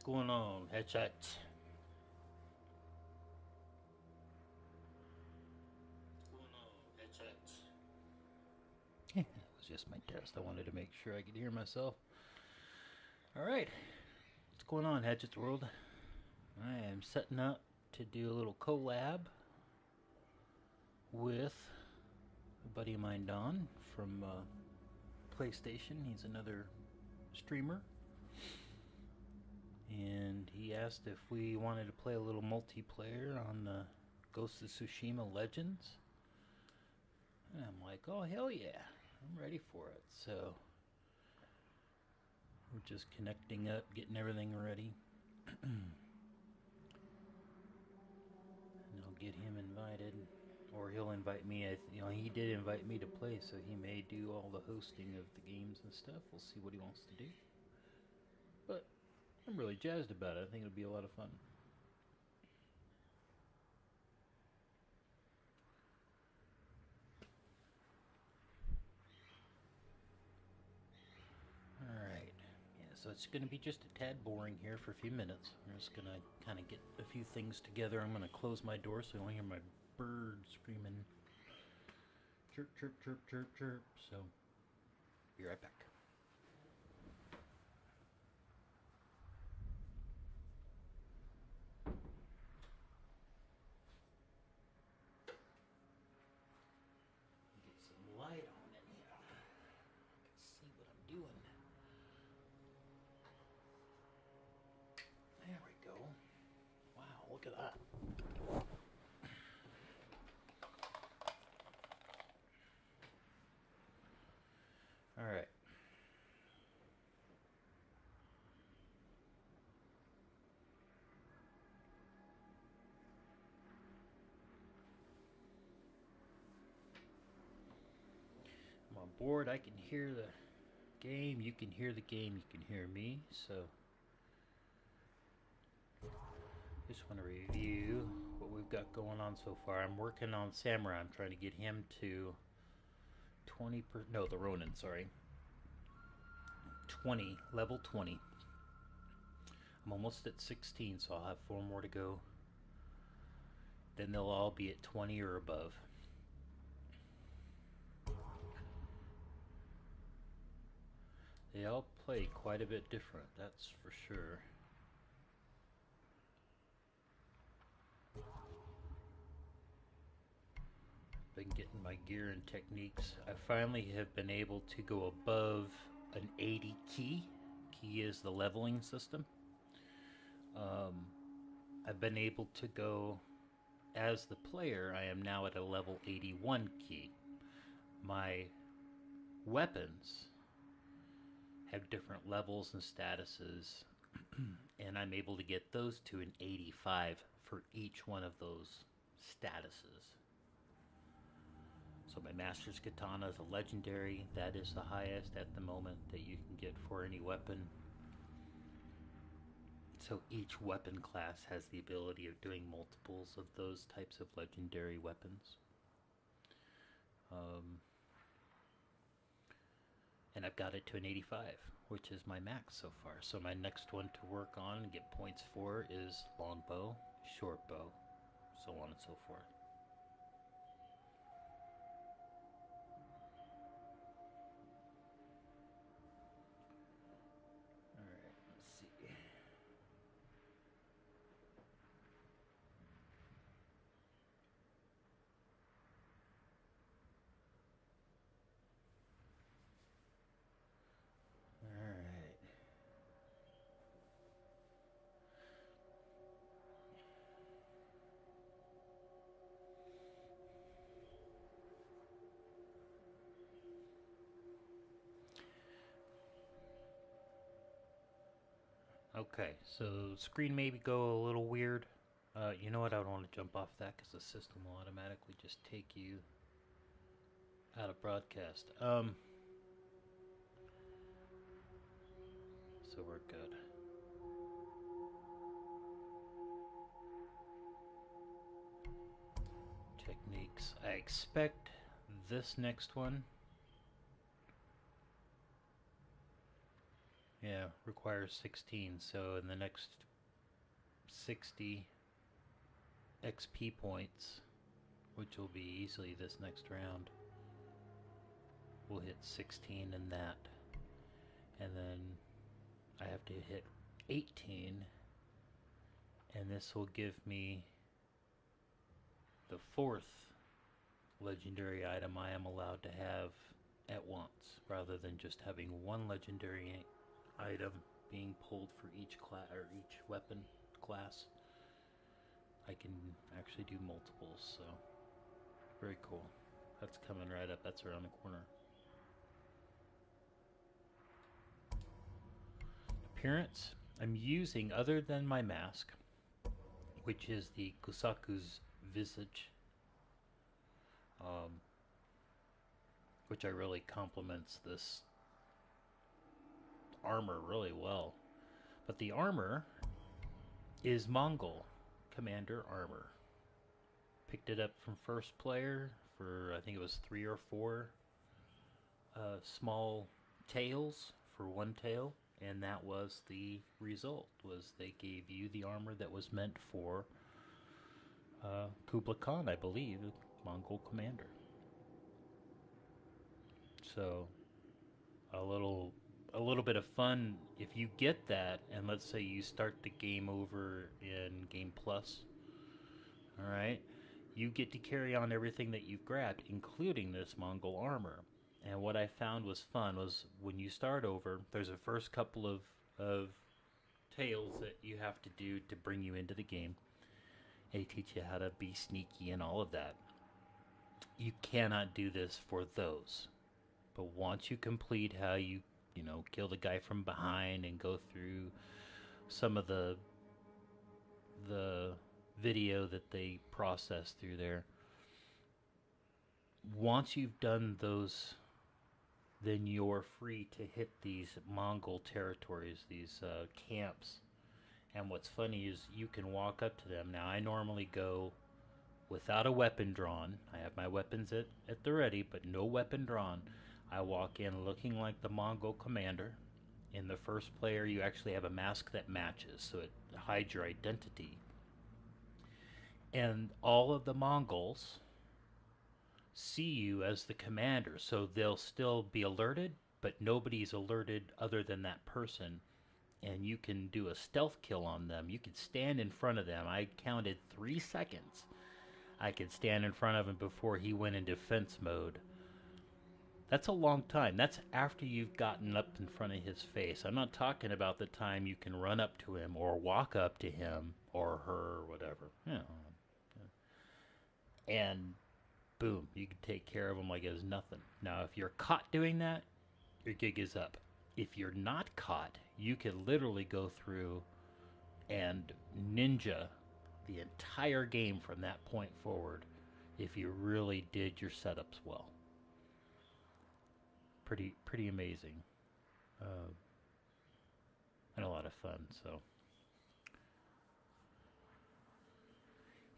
going on, Hatchet? Yeah, it was just my test. I wanted to make sure I could hear myself. Alright, what's going on, Hatchet's World? I am setting up to do a little collab with a buddy of mine, Don, from PlayStation. He's another streamer. And he asked if we wanted to play a little multiplayer on Ghost of Tsushima Legends. And I'm like, oh, hell yeah. I'm ready for it. So we're just connecting up, getting everything ready. And I'll get him invited. Or he'll invite me. He did invite me to play, so he may do all the hosting of the games and stuff. We'll see what he wants to do. But I'm really jazzed about it. I think it'll be a lot of fun. Alright. Yeah, so it's going to be just a tad boring here for a few minutes. I'm just going to kind of get a few things together. I'm going to close my door so you won't hear my bird screaming. Chirp, chirp, chirp, chirp, chirp. So, be right back. Get some light on it here. I can see what I'm doing. There we go. Wow, look at that. Alright. I'm on board. I can hear the game. You can hear the game. You can hear me. So, just want to review what we've got going on so far. I'm working on Samurai. I'm trying to get him to 20%. No, the Ronin, sorry. 20. Level 20. I'm almost at 16, so I'll have 4 more to go. Then they'll all be at 20 or above. They all play quite a bit different, that's for sure. Been getting my gear and techniques. I finally have been able to go above an 80 key. Key is the leveling system. I've been able to go, as the player, I am now at a level 81 key. My weapons have different levels and statuses, and I'm able to get those to an 85 for each one of those statuses. So my Master's Katana is a legendary. That is the highest at the moment that you can get for any weapon. So each weapon class has the ability of doing multiples of those types of legendary weapons. And I've got it to an 85, which is my max so far. So my next one to work on and get points for is longbow, short bow, so on and so forth. Alright, let's see. Alright. Okay, so screen maybe go a little weird. You know what? I don't want to jump off that because the system will automatically just take you out of broadcast. So we're good. Techniques. I expect this next one Yeah, requires 16. So in the next 60 XP points, which will be easily this next round, we'll hit 16 in that. And then I have to hit 18, and this will give me the fourth legendary item I am allowed to have at once, rather than just having one legendary item being pulled for each class or each weapon class. I can actually do multiples, so very cool. That's coming right up. That's around the corner. Appearance, I'm using, other than my mask, which is the Kusaku's visage, um, which I really complements this armor really well. But the armor is Mongol Commander armor. Picked it up from first player for, I think it was 3 or 4 small tails for one tail, and that was the result. Was they gave you the armor that was meant for Kublai Khan, I believe, Mongol Commander. So a little bit of fun if you get that, and let's say you start the game over in Game Plus. All right, you get to carry on everything that you've grabbed, including this Mongol armor. And what I found was fun was when you start over, there's a first couple of tales that you have to do to bring you into the game. They teach you how to be sneaky and all of that. You cannot do this for those. But once you complete how you kill the guy from behind and go through some of the video that they process through there, once you've done those, then you're free to hit these Mongol territories, these camps. And what's funny is you can walk up to them. Now, I normally go without a weapon drawn. I have my weapons at the ready, but no weapon drawn. I walk in looking like the Mongol commander. In the first player, you actually have a mask that matches, so it hides your identity. And all of the Mongols see you as the commander, so they'll still be alerted, but nobody's alerted other than that person. And you can do a stealth kill on them. You can stand in front of them. I counted 3 seconds. I could stand in front of him before he went in defense mode. That's a long time. That's after you've gotten up in front of his face. I'm not talking about the time you can run up to him or walk up to him or her or whatever. And boom, you can take care of him like it was nothing. Now, if you're caught doing that, your gig is up. If you're not caught, you can literally go through and ninja the entire game from that point forward if you really did your setups well. Pretty amazing, and a lot of fun. So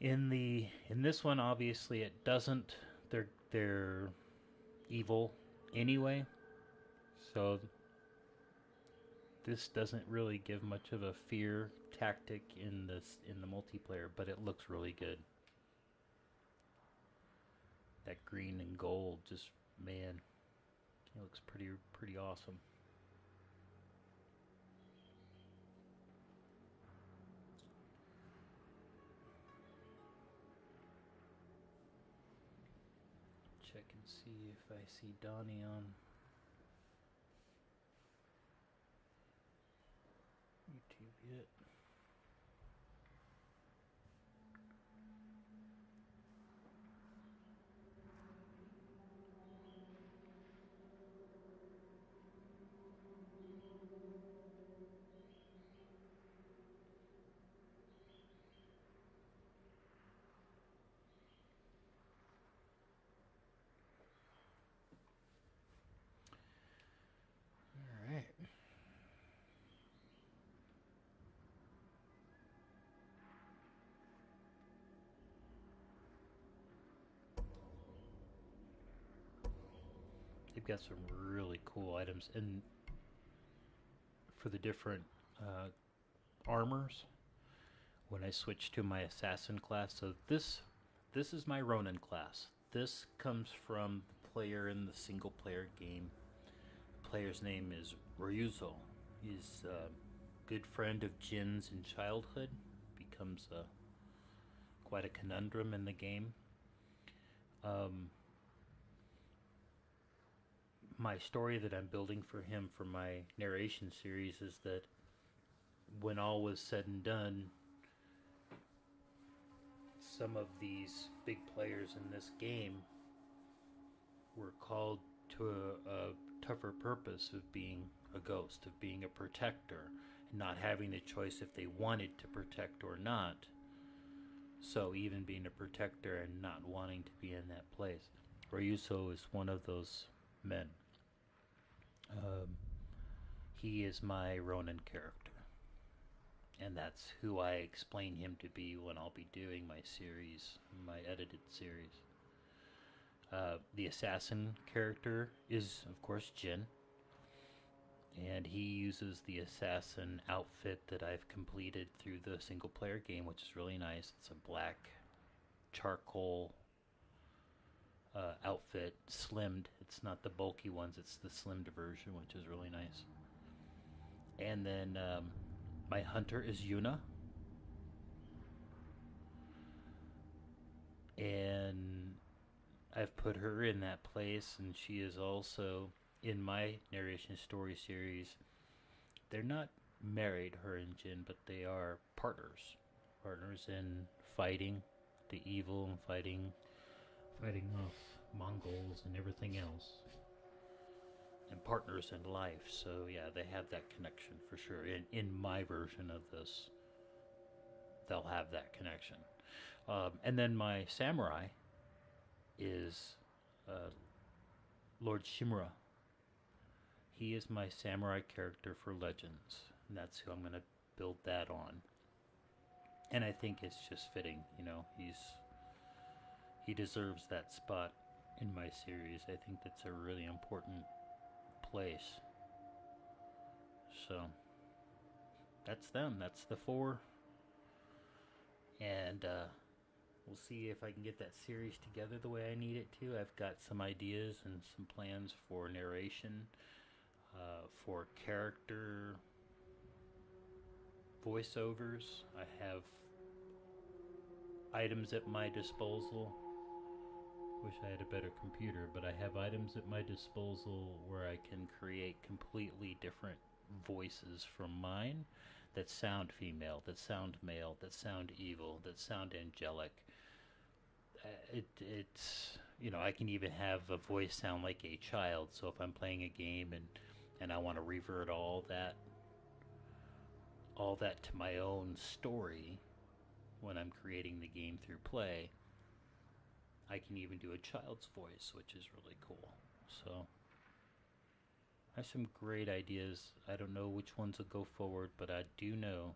in this one, obviously, it doesn't. They're evil anyway, so this doesn't really give much of a fear tactic in the multiplayer, but it looks really good. That green and gold, just man, it looks pretty awesome. Check and see if I see Donnie on YouTube yet. All right. They've got some really cool items, and for the different armors when I switch to my assassin class. So this is my Ronin class. This comes from the player in the single player game. The player's name is Ryuzo. He's a good friend of Jin's in childhood. Becomes quite a conundrum in the game. My story that I'm building for him for my narration series is that when all was said and done, some of these big players in this game were called to a tougher purpose of being a ghost, of being a protector, and not having the choice if they wanted to protect or not. So even being a protector and not wanting to be in that place. Ryuzo is one of those men. He is my Ronin character. And that's who I explain him to be when I'll be doing my series, my edited series. The assassin character is, of course, Jin. And he uses the assassin outfit that I've completed through the single player game, which is really nice. It's a black charcoal outfit, slimmed. It's not the bulky ones, it's the slimmed version, which is really nice. And then my hunter is Yuna. And I've put her in that place, and she is also in my narration story series. They're not married, her and Jin, but they are partners. Partners in fighting the evil and fighting off Mongols and everything else. And partners in life. So yeah, they have that connection for sure. In my version of this, they'll have that connection. And then my samurai is Lord Shimura. He is my samurai character for Legends, and that's who I'm going to build that on. And I think it's just fitting, you know, he deserves that spot in my series. I think that's a really important place. So that's them. That's the 4. And we'll see if I can get that series together the way I need it to. I've got some ideas and some plans for narration, for character voiceovers. I have items at my disposal. Wish I had a better computer, but I have items at my disposal where I can create completely different voices from mine that sound female, that sound male, that sound evil, that sound angelic. It's, you know, I can even have a voice sound like a child. So if I'm playing a game and I want to revert all that to my own story when I'm creating the game through play, I can even do a child's voice, which is really cool. So I have some great ideas. I don't know which ones will go forward, but I do know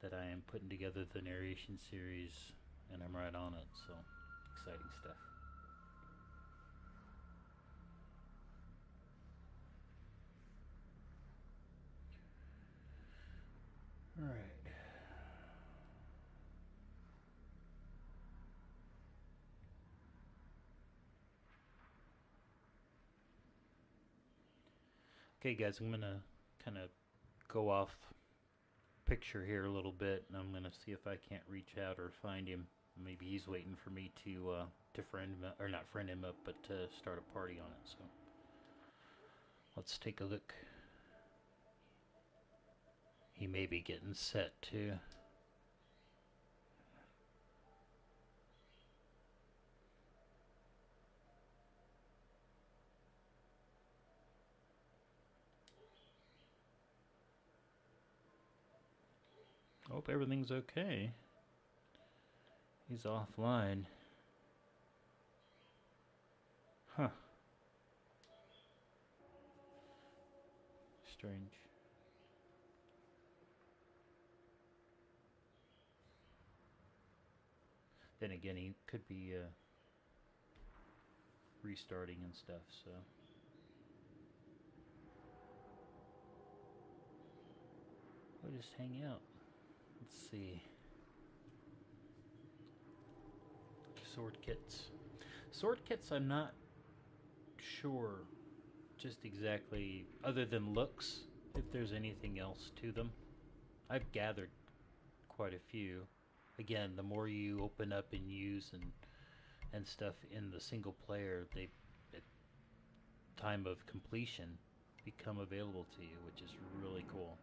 that I am putting together the narration series, and I'm right on it. So exciting stuff. All right. Okay, guys, I'm going to kind of go off picture here a little bit, and I'm going to see if I can't reach out or find him. Maybe he's waiting for me to friend him, or not friend him up, but to start a party on it. So let's take a look. He may be getting set too. Hope everything's okay. He's offline. Huh. Strange. Then again, he could be restarting and stuff, so. Probably just hang out. Let's see. Sword kits. Sword kits, I'm not sure just exactly, other than looks, if there's anything else to them. I've gathered quite a few. Again, the more you open up and use and stuff in the single player, they at time of completion become available to you, which is really cool.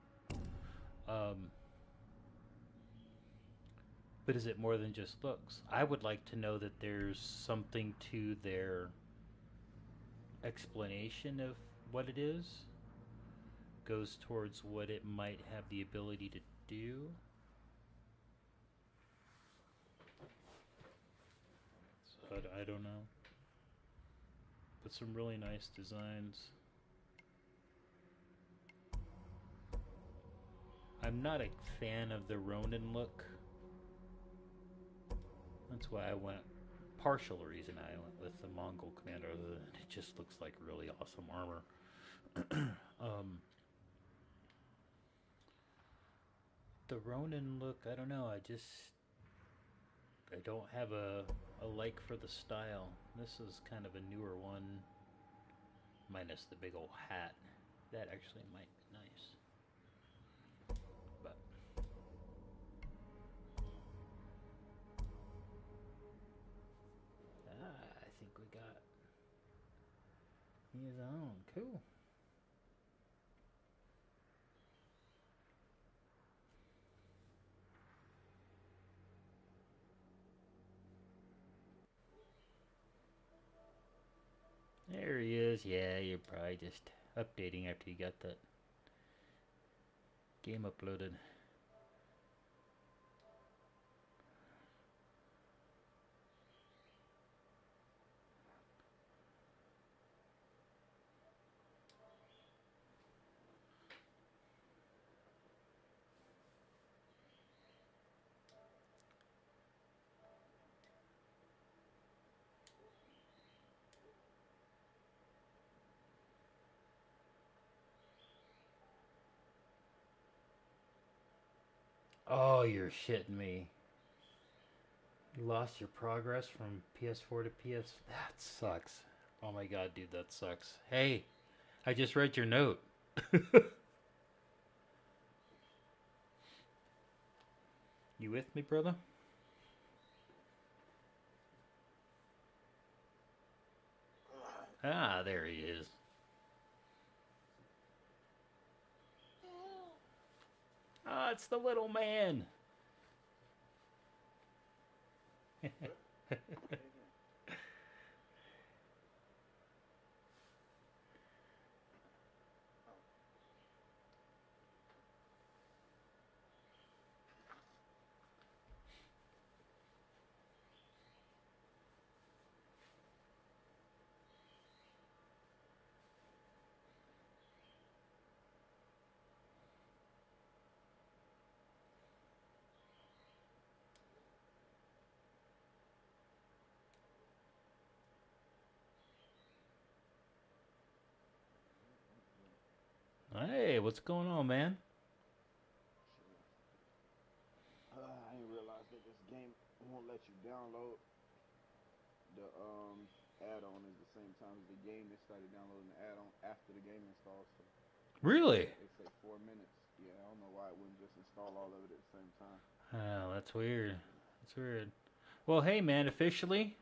But is it more than just looks? I would like to know that there's something to their explanation of what it is, goes towards what it might have the ability to do. So I don't know. But some really nice designs. I'm not a fan of the Ronin look. That's why I went, partial reason I went with the Mongol commander. It just looks like really awesome armor. The Ronin look, I don't know, I don't have a like for the style. This is kind of a newer one, minus the big old hat. That actually might be nice. But I think we got his own. Cool. There he is. Yeah, you're probably just updating after you got that game uploaded. Oh, you're shitting me. You lost your progress from PS4 to PS. That sucks. Oh my god, dude, that sucks. Hey, I just read your note. You with me, brother? Ah, there he is. Ah, it's the little man. Hey, what's going on, man? I didn't realize that this game won't let you download the add-on at the same time as the game. They started downloading the add-on after the game installs. So Really? they say 4 minutes. Yeah, I don't know why it wouldn't just install all of it at the same time. Oh, that's weird. That's weird. Well, hey, man, officially,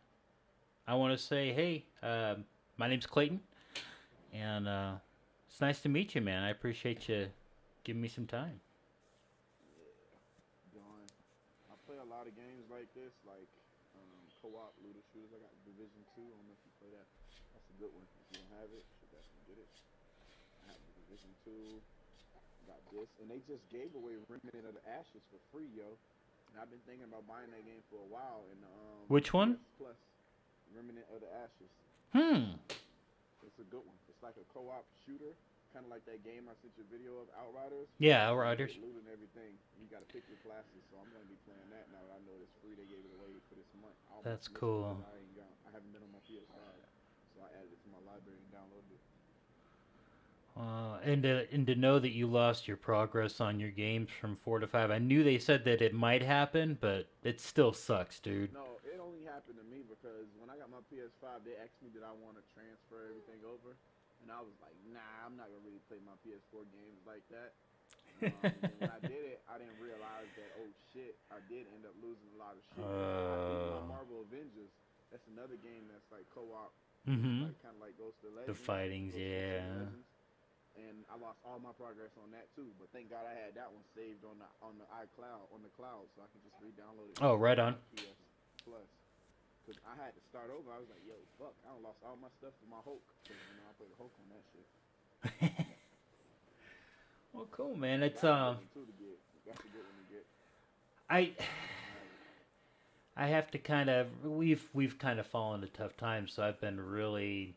I want to say, hey, my name's Clayton, and it's nice to meet you, man. I appreciate you giving me some time. Yeah, going. I play a lot of games like this, like co-op looter shooters. I got Division 2. I don't know if you play that. That's a good one. If you don't have it, you should definitely get it. I have the Division 2. Got this, and they just gave away Remnant of the Ashes for free, yo. And I've been thinking about buying that game for a while in the Which one? PS Plus. Remnant of the Ashes. Hmm. It's a good one. It's like a co-op shooter, kind of like that game I sent you a video of, Outriders. Yeah, But you Outriders. get loot and everything. You got to pick your classes, so I'm gonna be playing that now that I know it's free. They gave it away for this month. I almost That's missed it cool. because I haven't been on my PS5, so I added it to my library and downloaded it. And to know that you lost your progress on your games from 4 to 5, I knew they said that it might happen, but it still sucks, dude. No, it only happened to me because when I got my PS5, they asked me did I want to transfer everything over, and I was like, nah, I'm not gonna really play my PS4 games like that. And then when I did it, I didn't realize that oh shit, I did end up losing a lot of shit. I beat my Uh, Marvel Avengers. That's another game that's like co-op, mm-hmm. like kind of like Ghost of The Legends, fightings, Ghost of Tsushima yeah. Legends. And I lost all my progress on that too. But thank God I had that one saved on the iCloud on the cloud, so I can just re-download it Oh, whenever right I on. got PS Plus. Cause I had to start over. I was like, yo, fuck, I lost all my stuff for my Hulk. Cause I played Hulk on that shit. Well, cool, man. It's That's a good one too to get. That's a good one to get. I I don't have it. I have to kind of we've kind of fallen to tough times, so I've been really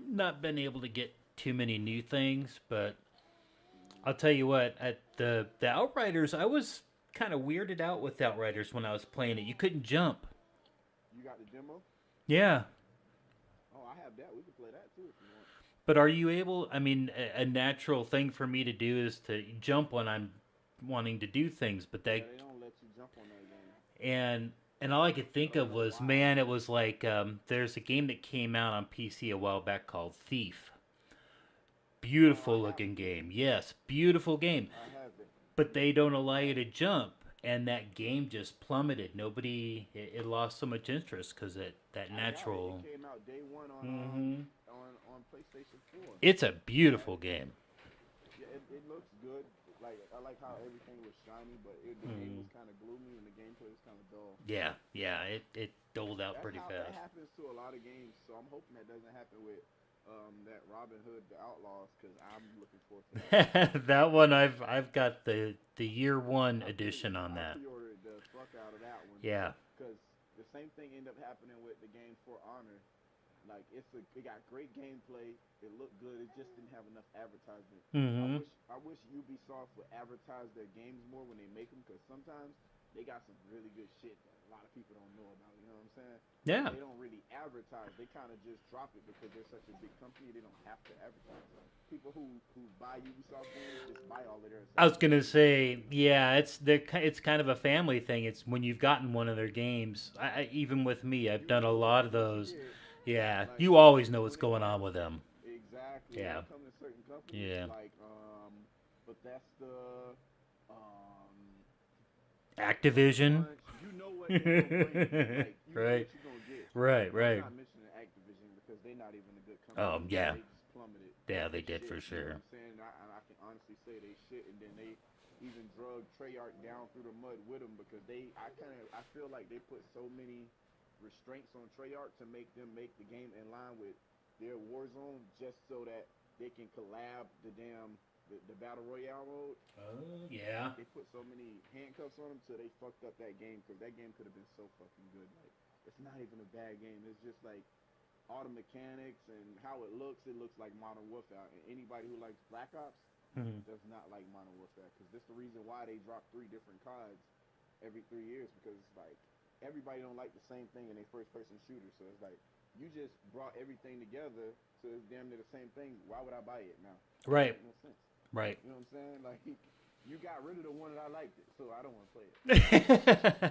not been able to get too many new things. But I'll tell you what, at the Outriders, I was kind of weirded out with Outriders when I was playing it. You couldn't jump. You got the demo? Yeah, Oh, I have that. We can play that too if you want. but are you able? I mean, a natural thing for me to do is to jump when I'm wanting to do things, but Yeah, that they don't let you jump on that game. and and all I could I think don't of know was, why. man, it was like there's a game that came out on PC a while back called Thief. Oh, Beautiful I have looking Thief. game, yes, beautiful game, I have it. but they don't allow you to jump, and that game just plummeted. Nobody, it lost so much interest because that I got it. It natural. came out day one Hmm. on PlayStation 4. It's a I had beautiful it. game. Yeah, it looks good. Like I like how everything was shiny, but the game Mm. was kind of gloomy and the gameplay was kind of dull. Yeah, yeah, it doled out That's pretty how that fast. happens to a lot of games. So I'm hoping that doesn't happen with that Robin Hood the Outlaws because I'm looking forward to that game. That one I've got the year one edition on I that. pre-ordered the fuck out of that one Yeah. because the same thing ended up happening with the game For Honor. Like it got great gameplay. It looked good. It just didn't have enough advertisement. Hmm. I wish Ubisoft would advertise their games more when they make them because sometimes they got some really good shit that a lot of people don't know about. You know what I'm saying? But Yeah. they don't really advertise. They kind of just drop it because they're such a big company. They don't have to advertise. People who buy Ubisoft games just buy all of their I was accessories gonna and shit. say, yeah, it's kind of a family thing. It's when you've gotten one of their games. Even with me, I've You done a know what lot you're of gonna those. get. Yeah, Like you always know what's when it going on comes with them. exactly when Yeah, it comes to certain companies yeah. like Bethesda, um, Sucker Activision. Punch, you know what they're gonna bring you. Like you know Right, what you're gonna get. right, I'm right. not mentioning Activision because they're not even a good company anymore. Yeah, They just plummeted. yeah, they They did shit. for You know sure. what I'm saying? I can honestly say they shit, and then they even drug Treyarch down through the mud with them because I feel like they put so many restraints on Treyarch to make them make the game in line with their Warzone just so that they can collab the battle royale mode. Oh yeah. They put so many handcuffs on them till they fucked up that game because that game could have been so fucking good. Like it's not even a bad game. It's just like all the mechanics and how it looks like Modern Warfare. And anybody who likes Black Ops Hmm. does not like Modern Warfare because this is the reason why they drop 3 different CODs every 3 years because it's like everybody don't like the same thing in a first person shooter. So it's like you just brought everything together so it's damn near the same thing. Why would I buy it now? It don't Right, make no sense. right. You know what I'm saying? Like you got rid of the one that I liked it, so I don't want to play it.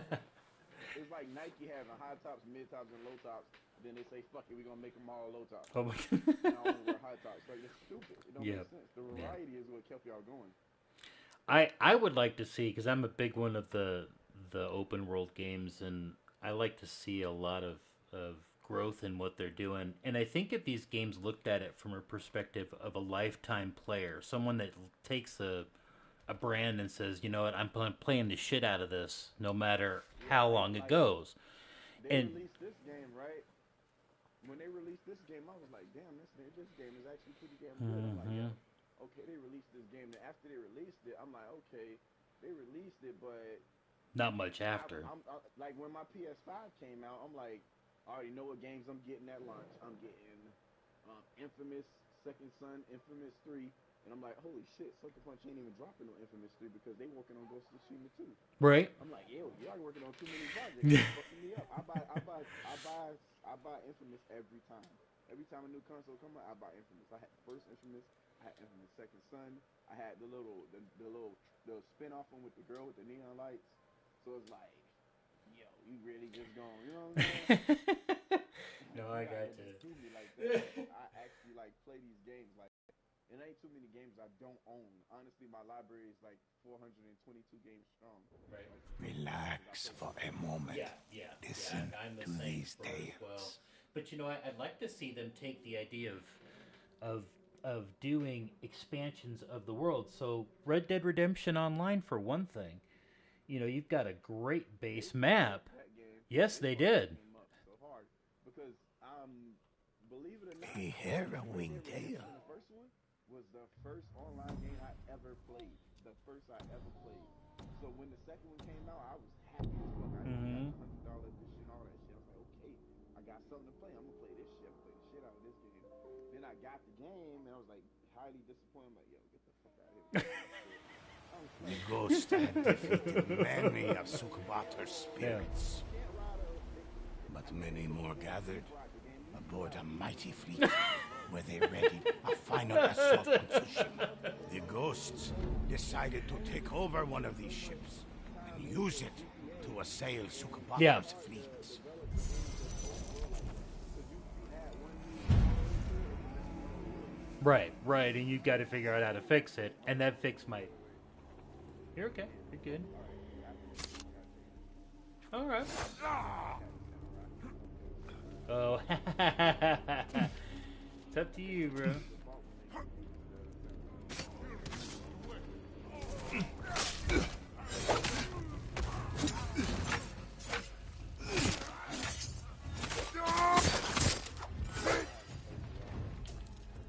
It's like Nike having high tops, mid tops, and low tops. Then they say, "Fuck it, we're gonna make them all low tops." Oh my. And I only wear high tops. Like it's stupid. It don't Yeah, make sense. The yeah. variety is what kept y'all going. I would like to see, because I'm a big one of the open world games, and I like to see a lot of growth in what they're doing. And I think if these games looked at it from a perspective of a lifetime player, someone that takes a brand and says, you know what, I'm playing the shit out of this, no matter how Right. long it Like goes. they And released this game, right? When they released this game, I was like, "Damn, this game is actually pretty damn good." I'm like, hmm. "Yo, okay, they released this game." And after they released it, I'm like, "Okay, they released it, but Not much after. like when my PS5 came out, I'm like, I already know what games I'm getting at launch. I'm getting Infamous Second Son, Infamous 3, And I'm like, holy shit, Sucker Punch ain't even dropping no Infamous 3 because they working on Ghost of Tsushima 2. Right. I'm like, yo, y'all working on too many projects. It's fucking me up. I buy Infamous every time. Every time a new console come out, I buy Infamous. I had the first Infamous. I had Infamous Second Son. I had the spin off one with the girl with the neon lights. So it's like, yo, you really just going, you know what I'm saying? No, I got you. Do me like that. I actually like play these games like. It ain't too many games I don't own. Honestly, my library is like 422 games strong. Right. Relax for a moment. Yeah. Listen I'm the to same these for as tales. well. But you know, I'd like to see them take the idea of doing expansions of the world. So Red Dead Redemption Online, for one thing, you know, you've got a great base map. Yes, they did. So hard because believe it or not, A harrowing tale. The first one was the first online game I ever played. The first I ever played. So when the second one came out, I was happy as fuck. I got $100 edition, all that shit. I was like, okay, I got something to play. I'm gonna play this shit. I'm gonna play the shit out of this game. Then I got the game and I was like highly disappointed. I'm like, yo, get the fuck out of here. The ghost had defeated many of Sukubator's spirits, but many more gathered aboard a mighty fleet where they readied a final assault on Tsushima. The ghosts decided to take over one of these ships and use it to assail Sukubator's fleets. Right, and you got to figure out how to fix it, and that fix might. You're okay. You're good. All right. Oh, it's up to you, bro.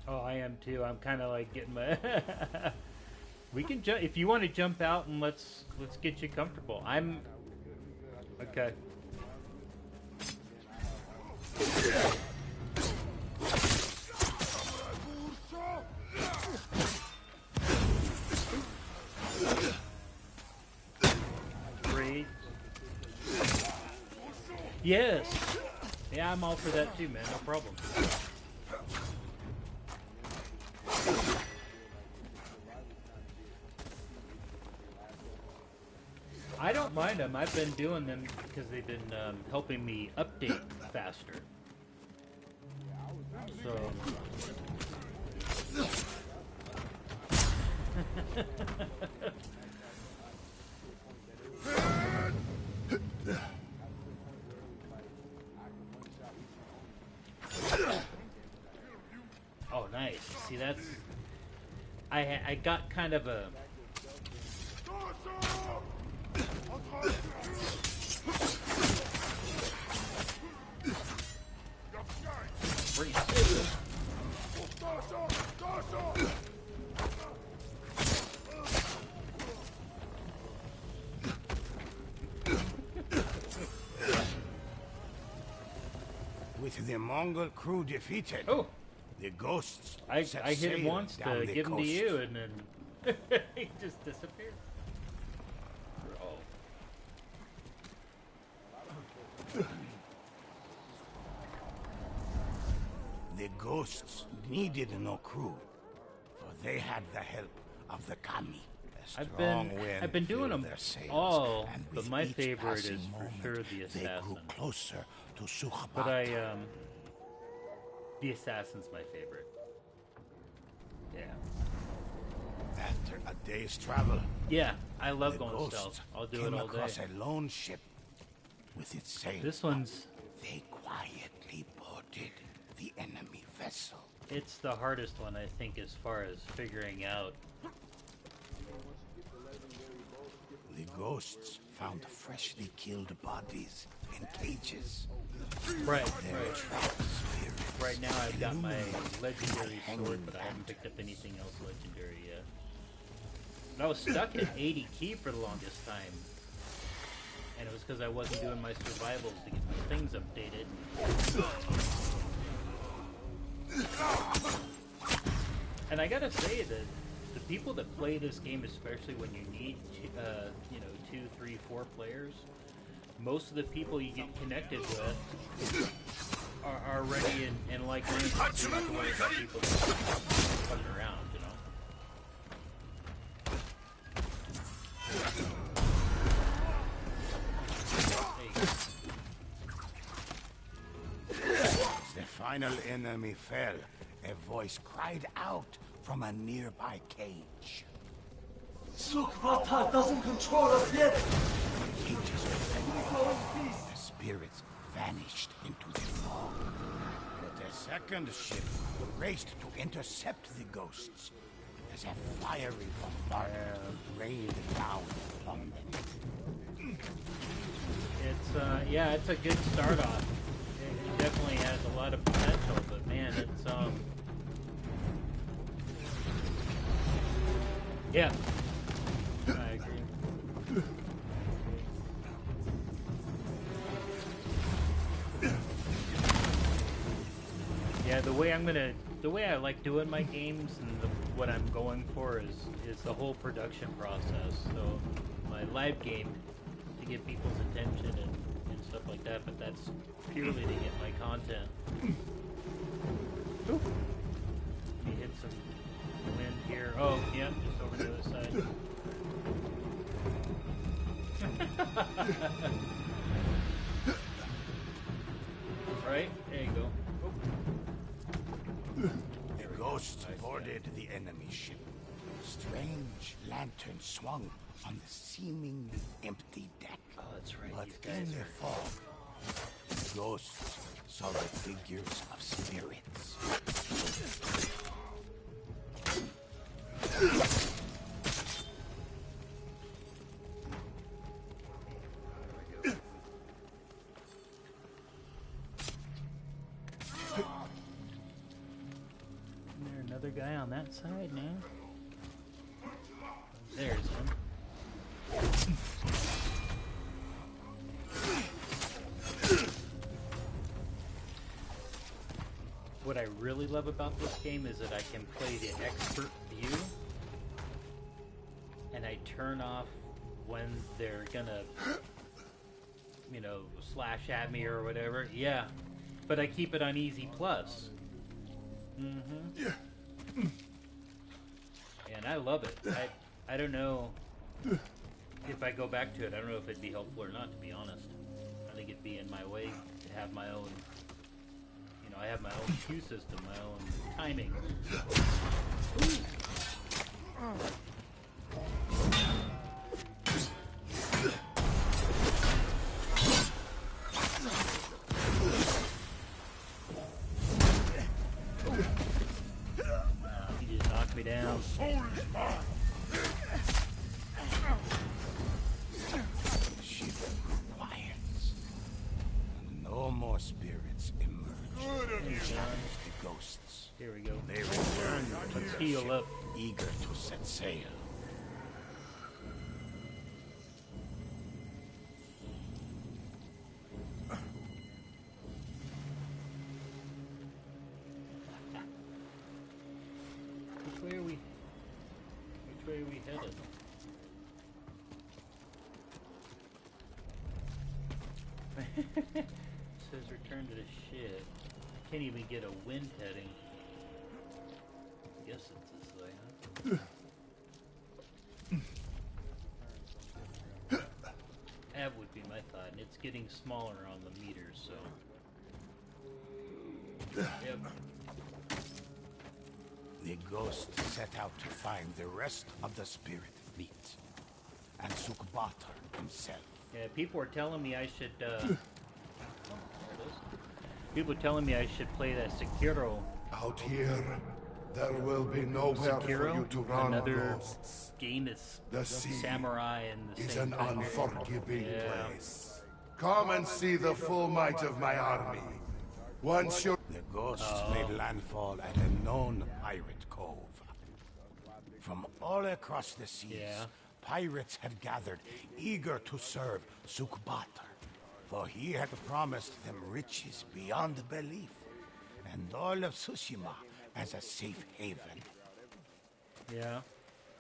Oh, I am too. I'm kind of like getting my. We can jump if you want to jump out and let's get you comfortable. I'm okay. Great. Yes. Yeah, I'm all for that too, man. No problem. I don't mind them. I've been doing them because they've been helping me update faster. So. Oh, nice. See, that's. I got kind of a. With the Mongol crew defeated, the ghosts I hit him once to give him to you, and then he just disappeared. The ghosts needed no crew, for they had the help of the kami. I've been doing them all, but my favorite is for sure the assassin. They grew closer to Sukubator. But the assassin's my favorite. Yeah. After a day's travel, yeah, I love going stealth. I'll do it all day. Across a lone ship with its sails. This one's. They quietly boarded the enemy vessel. It's the hardest one, I think, as far as figuring out. The ghosts found freshly killed bodies in cages. Right. Right now I've got my legendary sword, but I haven't picked up anything else legendary yet. And I was stuck at 80 key for the longest time. And it was because I wasn't doing my survivals to get my things updated. And I gotta say that the people that play this game, especially when you need, you know, 2, 3, 4 players, most of the people you get connected with are already in like range. So you don't have to worry about people coming around, you know. As the final enemy fell, a voice cried out from a nearby cage. Sukbata doesn't control us yet! Cages opened. The spirits vanished into the fog. But a second ship raced to intercept the ghosts as a fiery bombardment rained down upon them. It's yeah, it's a good start off. It definitely has a lot of potential, but man, it's yeah, I agree. Yeah, the way I like doing my games and what I'm going for is the whole production process. So my live game to get people's attention and stuff like that, but that's purely to get my content. Oop. Let me hit some wind here. Oh, yeah, just over the other side. Right? There you go. The ghosts boarded the enemy ship. Strange lanterns swung on the seemingly empty deck. Oh, that's right. But These in guys the are... fog, the ghosts saw the figures of spirits. There's another guy on that side now. There's him. What I really love about this game is that I can play the expert view, and I turn off when they're gonna, you know, slash at me or whatever. Yeah, but I keep it on easy plus. And I love it. I don't know if I go back to it. I don't know if it'd be helpful or not, to be honest. I think it'd be in my way to have my own. You know, I have my own queue system, my own timing. He just knocked me down. The ship quiets. No more spirits emerge. The ghosts. Here we go. They return to Let's their heal ship, up. eager to set sail. Which way are we headed? Says return to the ship. I can't even get a wind heading. I guess it's this way, huh? That would be my thought, and it's getting smaller on the meters, so. Yep. The ghost set out to find the rest of the spirit fleet, and Sukbatar himself. Yeah, people were telling me I should, oh, there it is. People were telling me I should play that Sekiro. Out here, there will be nowhere for you to run, Another ghosts. game that's The sea samurai and the is same an time. unforgiving Yeah. place. Come and see the full might of my army. Once you're... The ghosts made landfall at a known pirate cove. From all across the seas, Yeah. pirates had gathered, eager to serve Sukbatar, for he had promised them riches beyond belief, and all of Tsushima as a safe haven. Yeah.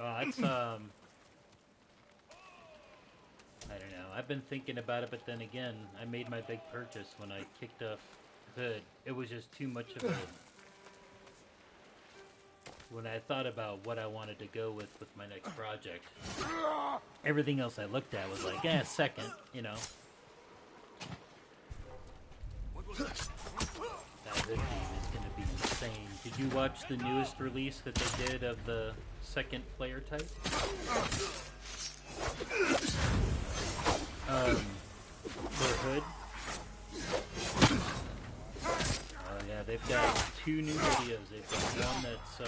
It's I don't know. I've been thinking about it, but then again, I made my big purchase when I kicked off Hood. It was just too much of a... When I thought about what I wanted to go with my next project, everything else I looked at was like, second, you know. That Hood game is going to be insane. Did you watch the newest release that they did of the second player type? For Hood. Oh yeah, they've got 2 new videos. They've got one that's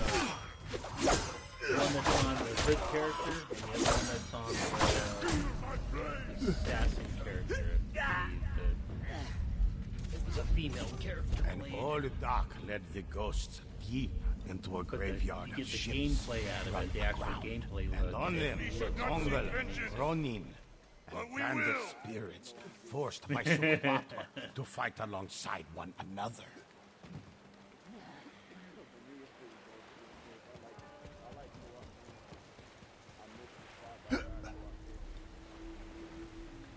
on the Hood character, and the other one that's on the assassin character. It was a female character. An old dock led the ghosts deep into a graveyard you get of the ships. gameplay out of it, the actual gameplay And look. on them, Mongol, Ronin, and bandit spirits forced my Sukubata to fight alongside one another.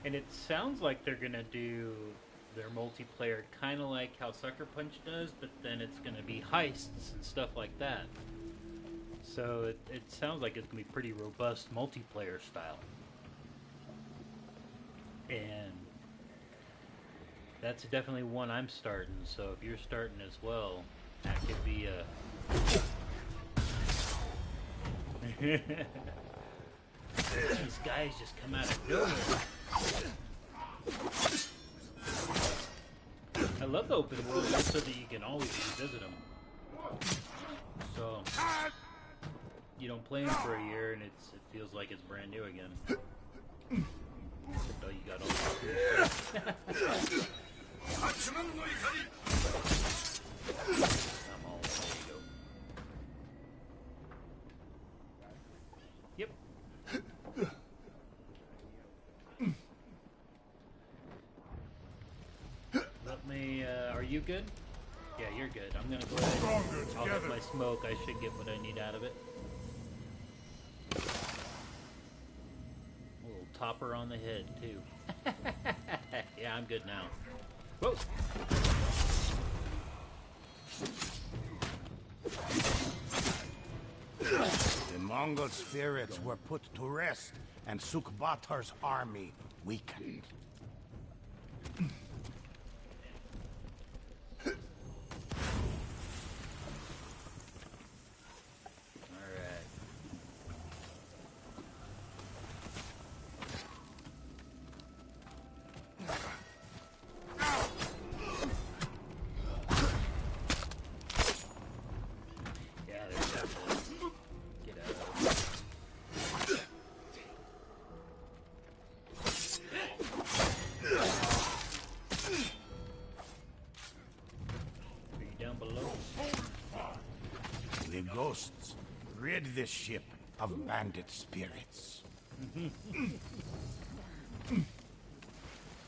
And it sounds like they're gonna do their multiplayer kind of like how Sucker Punch does, but then it's gonna be heists and stuff like that. So it sounds like it's gonna be pretty robust multiplayer style. And that's definitely one I'm starting, so if you're starting as well, that could be a... These guys just come out of nowhere. I love the open world just so that you can always revisit them. So you don't play them for a year and it feels like it's brand new again. So you got all the I'm all there you go. Yep. Let me, are you good? Yeah, you're good. I'm gonna go ahead. I'll have my smoke. I should get what I need out of it. A little topper on the head, too. Yeah, I'm good now. Whoa! The Mongol spirits were put to rest, and Sukbatar's army weakened. The ghosts rid this ship of bandit spirits.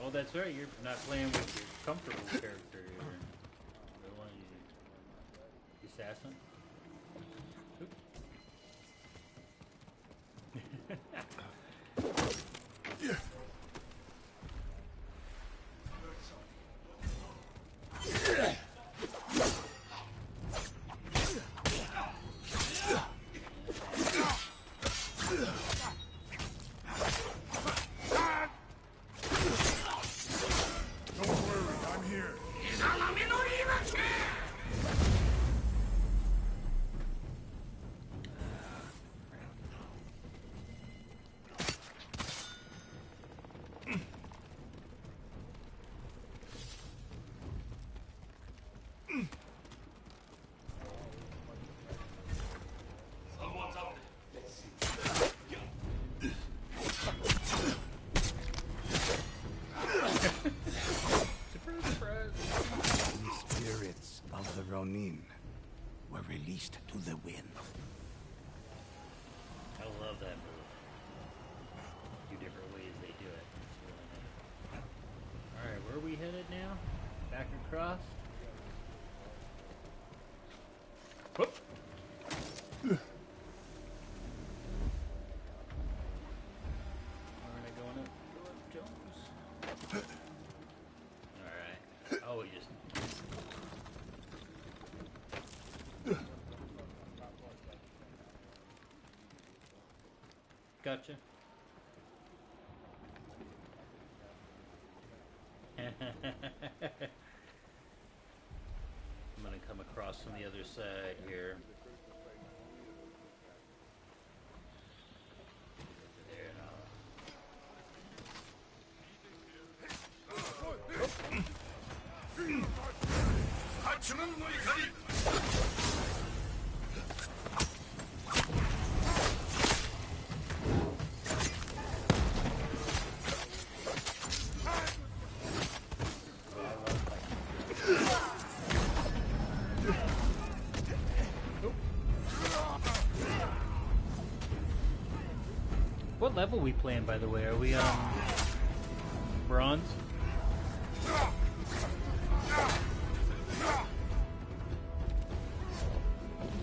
Oh, that's right. You're not playing with your comfortable character. You're the one you assassin. Ronin were released to the wind. I love that move. Two different ways they do it. It's really nice. Alright, where are we headed now? Back across? Whoop! gotcha. I'm gonna come across on the other side here. What level are we playing, by the way? Are we on bronze?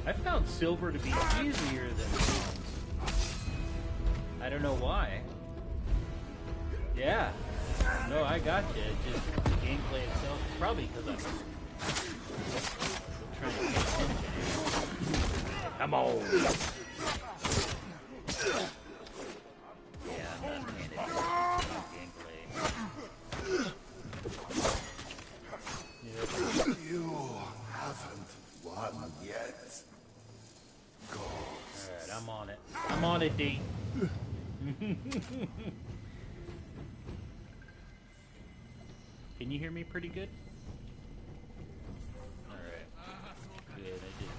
I found silver to be easier than bronze. I don't know why. Yeah. No, I got you. It's just the gameplay itself. Probably because I'm trying to pay attention. Come on. Yeah, I'm not paying attention to gameplay. You haven't won yet. Go. Alright, I'm on it. I'm on it, D. Can you hear me pretty good? Alright. Good, I did.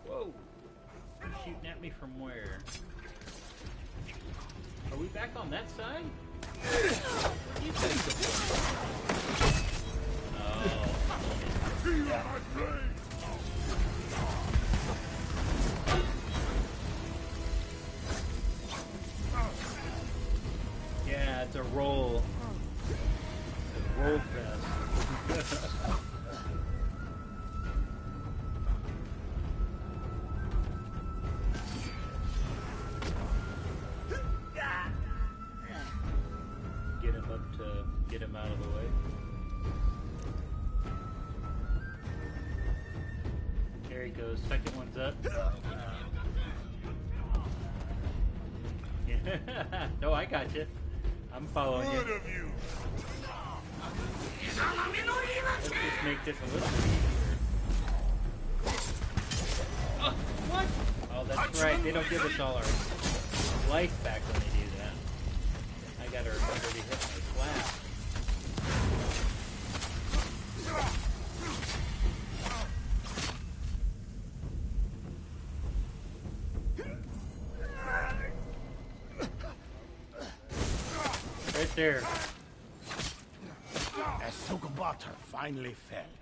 Whoa! You're shooting at me from where? Are we back on that side? You guys oh. Yeah, it's a roll. It's a roll fest. Get him out of the way. There he goes. Second one's up. Yeah. No, I got you. I'm following you. Good of you. Let's just make this a little bit easier. Oh, what? Oh, that's right. They don't give us all our life back when they do that. I gotta remember to hit my flash. Right there. As Sukubatar finally fell,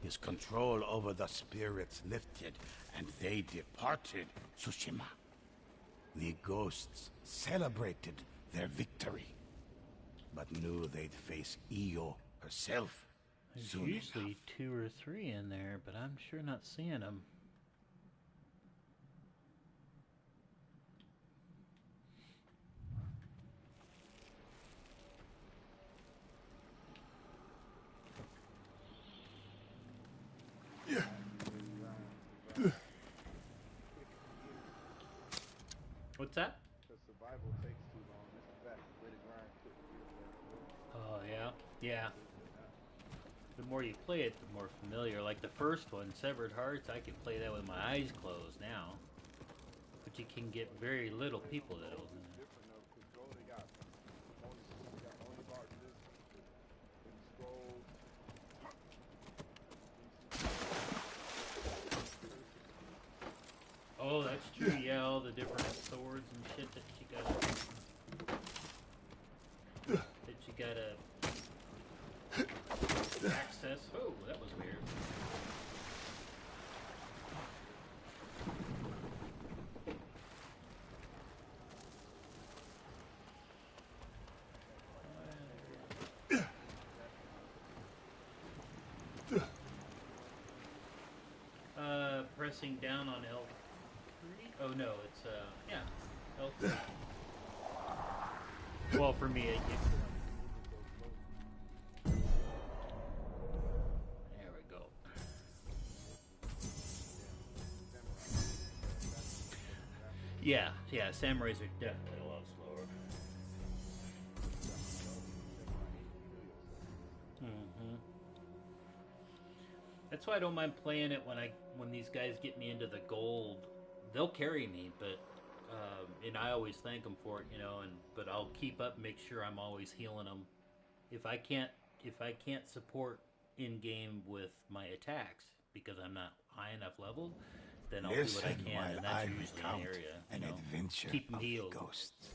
his control over the spirits lifted, and they departed Tsushima. The ghosts celebrated their victory, but knew they'd face Io herself. There's soon usually enough. 2 or 3 in there, but I'm sure not seeing them. What's that? Because survival takes too long. That's a fact. Way to grind quick. Oh, yeah. Yeah. The more you play it, the more familiar. Like the first one, Severed Hearts, I can play that with my eyes closed now. But you can get very little people that'll... Different though, because Go, they got only boxes, and scrolls. Oh, that's true. Yeah, all the different swords and shit that you gotta access. Oh, that was weird. Pressing down on L3. Oh no, it's yeah, L3. Well, for me, Yeah, samurais are definitely a lot slower. Mm-hmm. That's why I don't mind playing it when these guys get me into the gold. They'll carry me, but and I always thank them for it, but I'll keep up, make sure I'm always healing them. If I can't support in game with my attacks because I'm not high enough level, then I'll do what I can, and that's usually an area. Adventure Keep them of healed. the ghosts.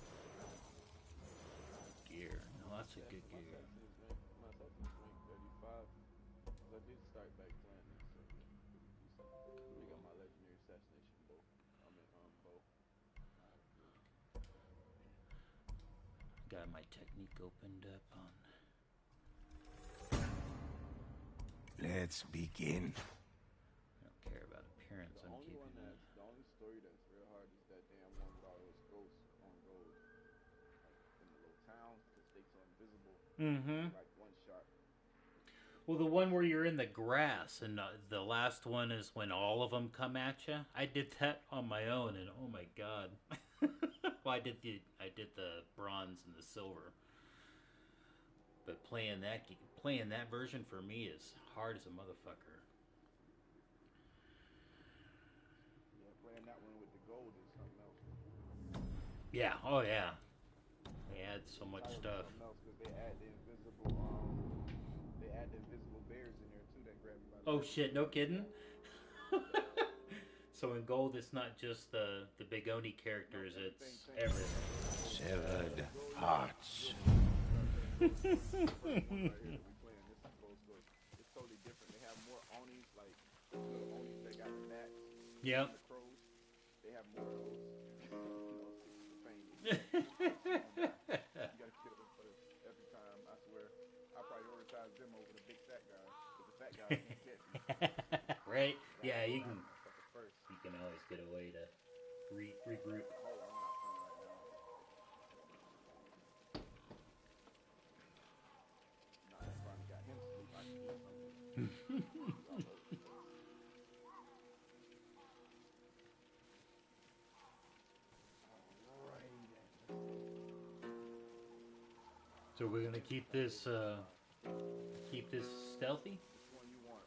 Gear, no, that's a good gear. My assassin's rank 35. Cause I did start back playing this, so yeah, pretty decent. I got my legendary assassination bow. Bow. Got my technique opened up on. Let's begin. I don't care about appearance. The only story that's real hard is that damn one with all those ghosts on gold, like in the little towns, because they so invisible. Mm-hmm. Like one shot. Well, the one where you're in the grass, and the last one is when all of them come at you. I did that on my own, and oh my god. Well, I did the bronze and the silver, but playing that version for me is hard as a motherfucker. Yeah, playing that one with the gold is something else. Yeah. Oh yeah. They add so much stuff. Something else because they add the invisible bears in there too that grab you by the Oh shit! No kidding. So in gold, it's not just the Begoni characters; it's everything. Severed hearts. It's totally different. They have more Onis, like the Onis that got the bats. Yep. The crows. They have more of those. The fame. You gotta kill them first every time. I swear. I prioritize them over the big fat guy because the fat guy can't catch me. Right? Yeah, you can. First. You can always get a way to regroup. Hold on, I'm not playing right now. Nah, I finally got him sleep. I can get something. So we're gonna keep this stealthy. Which one you want?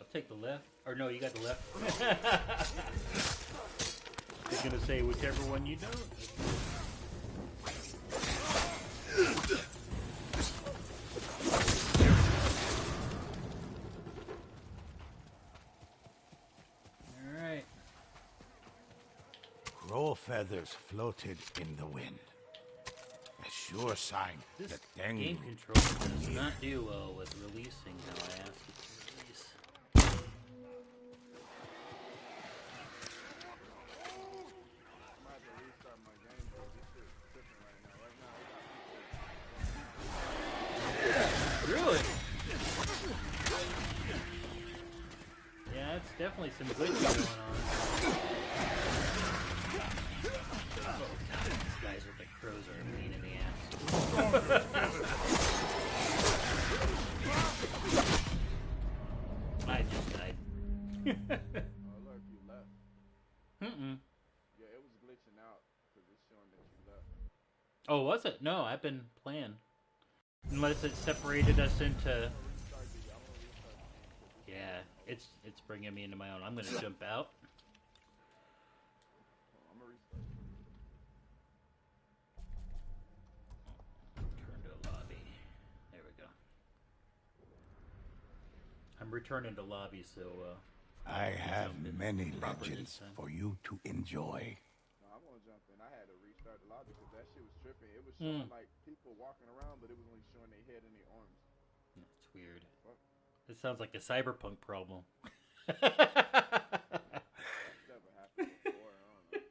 I'll take the left. Or no, you got the left. I was gonna say whichever one you don't. All right. Crow feathers floated in the wind. A sure sign This that Deng game controller does not do well with releasing how I ask it to release. I might have to restart my game because this shit's tripping right now. Really? Yeah, it's definitely some good going on. Oh god, these guys with the crows are a pain in the ass. I just died. Oh, look, you left. Mm-mm. Yeah, it was glitching out because it's showing that you left. Oh, was it? No, I've been playing. Unless it separated us into... Yeah, it's bringing me into my own. I'm going to jump out. I'm gonna restart. Turn to lobby. There we go. I'm returning to lobby, so... I have jump in many properly legends this time. for you to enjoy. No, I'm gonna jump in. I had to restart the lobby because that shit was tripping. It was showing like people walking around, but it was only showing their head and their arms. That's weird. Fuck. This sounds like a cyberpunk problem. That's never happened before. I don't know.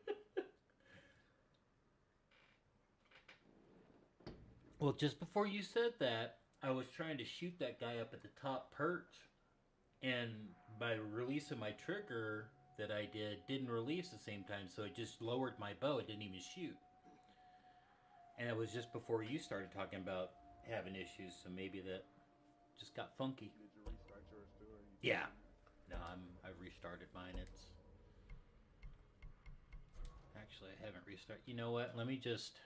Well, just before you said that, I was trying to shoot that guy up at the top perch, and by releasing my trigger that I didn't release at the same time, so it just lowered my bow. It didn't even shoot. And it was just before you started talking about having issues, so maybe that just got funky. Did you restart yours too? Or you Yeah. No, I've restarted mine. It's Actually, I haven't restarted. You know what? Let me just